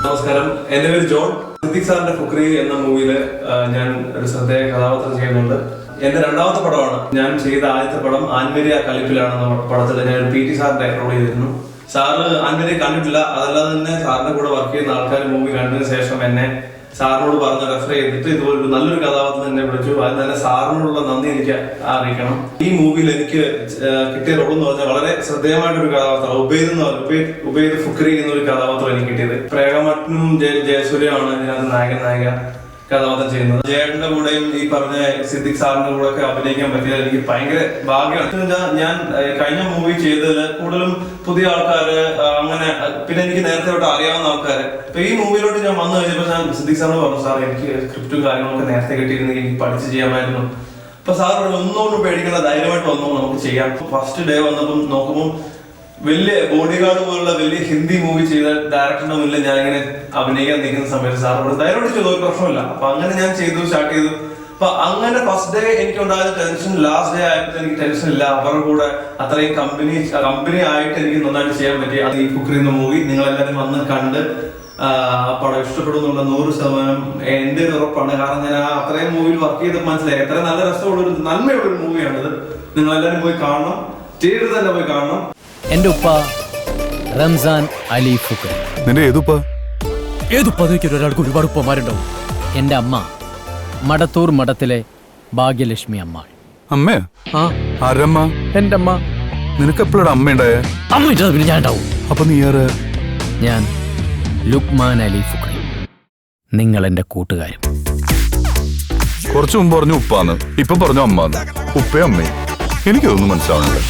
നമസ്കാരം, എന്റെ പേര് ജോൺ. സിദ്ദിഖ് സാറിന്റെ ഫുക്രി എന്ന മൂവിയില് ഞാൻ ഒരു ശ്രദ്ധേയ കഥാപാത്രം ചെയ്യുന്നുണ്ട്. എന്റെ രണ്ടാമത്തെ പടമാണ്. ഞാൻ ചെയ്ത ആദ്യത്തെ പടം ആൻമേരിയ കലിപ്പിലാണ്. പടത്തിൽ ഞാൻ PT സാറിന്റെ റോൾ ചെയ്തിരുന്നു. സാറ് ആൻമേരിയ കണ്ടിട്ടില്ല, അതല്ലാതെ തന്നെ സാറിന്റെ കൂടെ വർക്ക് ചെയ്യുന്ന ആൾക്കാർ മൂവി കണ്ടതിന് ശേഷം എന്നെ സാറിനോട് പറഞ്ഞ് റെഫർ ചെയ്തിട്ട് ഇതുപോലൊരു നല്ലൊരു കഥാപാത്രം എന്നെ വിളിച്ചു. അത് തന്നെ സാറിനോടുള്ള നന്ദി എനിക്ക് അറിയിക്കണം. ഈ മൂവിയിൽ എനിക്ക് കിട്ടിയ റോൾ എന്ന് പറഞ്ഞാൽ വളരെ ശ്രദ്ധേയമായിട്ടൊരു കഥാപാത്രം ഉബൈദ് ഫുക്രി എന്നൊരു കഥാപാത്രം എനിക്ക് കിട്ടിയത്. പ്രേമമറ്റനും ജയസൂര്യയാണ് ഇതിനകത്ത് നായക കഥാപാത്രം ചെയ്യുന്നത്. ജയേട്ടന്റെ കൂടെയും ഈ പറഞ്ഞ സിദ്ദിഖ് സാറിന്റെ കൂടെ ഒക്കെ അഭിനയിക്കാൻ പറ്റിയത് എനിക്ക് ഭയങ്കര ഭാഗ്യമാണ്. ഞാൻ കഴിഞ്ഞ മൂവി ചെയ്തതിൽ കൂടുതലും പുതിയ ആൾക്കാര്, അങ്ങനെ പിന്നെ എനിക്ക് നേരത്തെ തൊട്ട് അറിയാവുന്ന ആൾക്കാര്. അപ്പൊ ഈ മൂവിയിലോട്ട് ഞാൻ വന്നു കഴിഞ്ഞപ്പോൾ ഞാൻ സിദ്ദിഖ് സാറിന് പറഞ്ഞു, സാർ എനിക്ക് സ്ക്രിപ്റ്റും കാര്യങ്ങളൊക്കെ നേരത്തെ കിട്ടിയിരുന്നെങ്കിൽ എനിക്ക് പഠിച്ച് ചെയ്യാമായിരുന്നു. അപ്പൊ സാർ ഒന്നുകൊണ്ട് പേടിക്കുന്ന ധൈര്യമായിട്ട് വന്നു, നമുക്ക് ചെയ്യാം. ഫസ്റ്റ് ഡേ വന്നപ്പം നോക്കുമ്പോൾ വലിയ ബോഡി ഗാർഡ് പോലുള്ള വലിയ ഹിന്ദി മൂവി ചെയ്ത ഡയറക്ടറിന്റെ മുന്നിൽ ഞാൻ ഇങ്ങനെ അഭിനയിക്കാൻ നിൽക്കുന്ന സമയത്ത് സാർ ധൈര്യമായിട്ട് ചെയ്തു, ഒരു പ്രശ്നമില്ല. അപ്പൊ അങ്ങനെ ഞാൻ സ്റ്റാർട്ട് ചെയ്തു. അപ്പൊ അങ്ങനെ ഫസ്റ്റ് ഡേ എനിക്ക് ഉണ്ടായ ടെൻഷൻ, ലാസ്റ്റ് ഡേ ആയപ്പോൾ എനിക്ക് ടെൻഷൻ ഇല്ല. അവരുടെ കൂടെ അത്രയും കമ്പനി ആയിട്ട് എനിക്ക് നന്നായിട്ട് ചെയ്യാൻ പറ്റി. അത് ഈ ഫുക്രി എന്ന മൂവി നിങ്ങളെല്ലാവരും വന്ന് കണ്ട് പടം ഇഷ്ടപ്പെടുന്നുള്ള 100% എന്റെ ഒരു ഉറപ്പാണ്. കാരണം ഞാൻ അത്രയും മൂവിയിൽ വർക്ക് ചെയ്ത് മനസ്സിലായി എത്ര നല്ല രസമുള്ളൊരു നന്മയുള്ളൊരു മൂവിയാണിത്. നിങ്ങളെല്ലാവരും പോയി കാണണം, തിയേറ്ററിൽ തന്നെ പോയി കാണണം. എന്റെ ഉപ്പ റംസാൻ അലി ഫുക്രി. നിന്റെ ഏതുപ്പ? ഒരാൾക്ക് ഒരുപാട് ഉപ്പമാരുണ്ടാവും. എന്റെ അമ്മ മടത്തൂർ മഠത്തിലെ ഭാഗ്യലക്ഷ്മി അമ്മ. അമ്മേ? ആരമ്മ? എന്റെ അമ്മ. നിനക്ക് എപ്പോഴാണ് അമ്മ ഉണ്ടായേ? അമ്മ പിന്നെ ഞാൻ ഉണ്ടാവും. അപ്പൊ നീ ആര്? ഞാൻ ലുക്മാൻ അലി ഫുക്രി, നിങ്ങൾ എന്റെ കൂട്ടുകാരും. കുറച്ചു മുമ്പ് പറഞ്ഞു ഉപ്പാന്ന്, ഇപ്പൊ പറഞ്ഞു അമ്മാന്ന്. ഉപ്പയും അമ്മയും എനിക്കതൊന്നും മനസ്സിലാവുന്നില്ല.